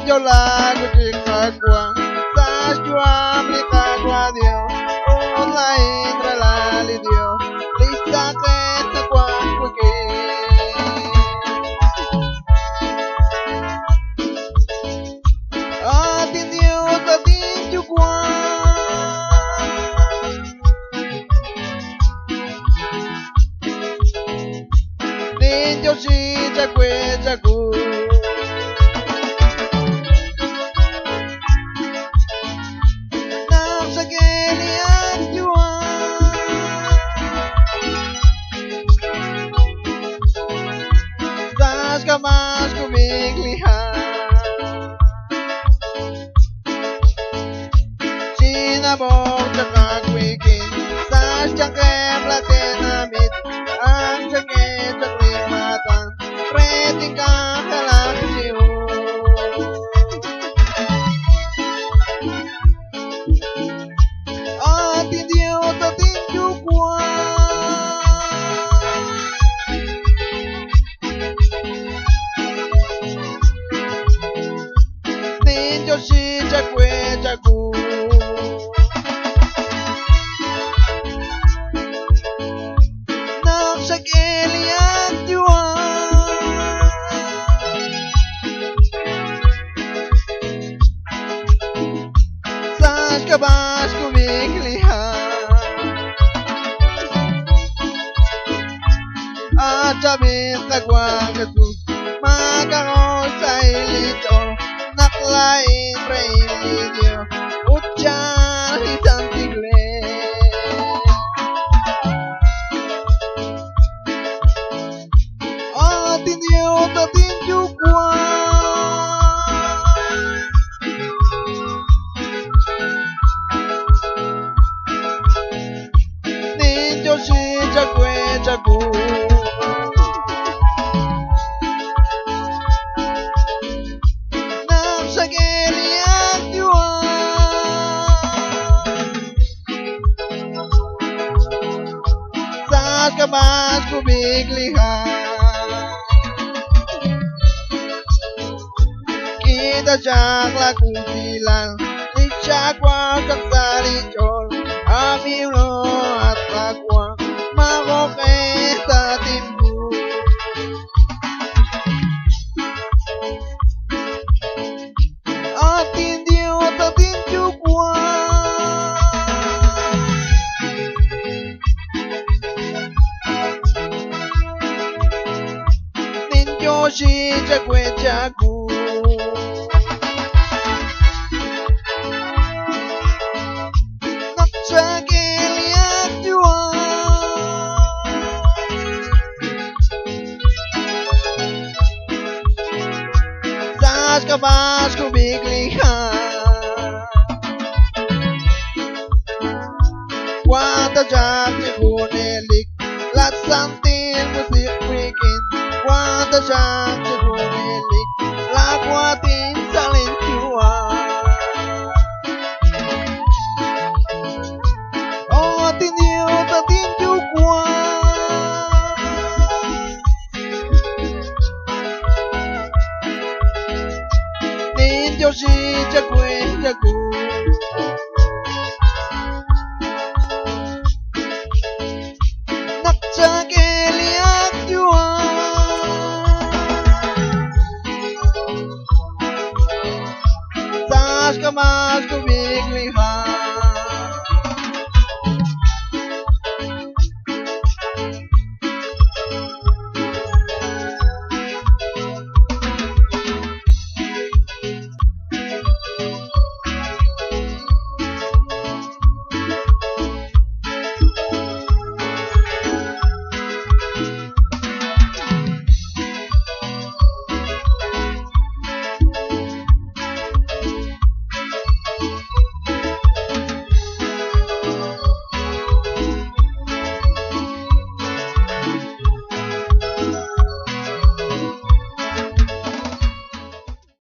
yo la cuchicagua, das yo aplicagua Dios, la indra la lidio, lista que te cuacuque. Atindió tatin yuguan, ninyo si chakwe chaku. Mas kumiglihan sinabog sa kagwigin sa siyangkem latinamit ang sakit sa klimatan reting kang kalasiyo at hindi o tatindyukwan ninyo si chakwe chaku nang sa kilian juan sas kabas kumiglihan at sabit nagwang kasus magkaroon sa ilito naklain reidio ucap hitam tigle atindio tatinju kuan ninyo si chakwe chaku kabas kumiglihan kita jak laku bilang licak wakak salicol amilo at lakwa makoke sa timbu at hindi o tatindyukwan si chakwe chaku naksa kilian juan sas kabas kumiglihan wata jak chikunelik lat santil musik wikin wata jak chikunelik lakwatin salin juan oh tindiyo tatinju kuan ninyo si chakwe chaku naksa kilian juan sas kamas kumiglihan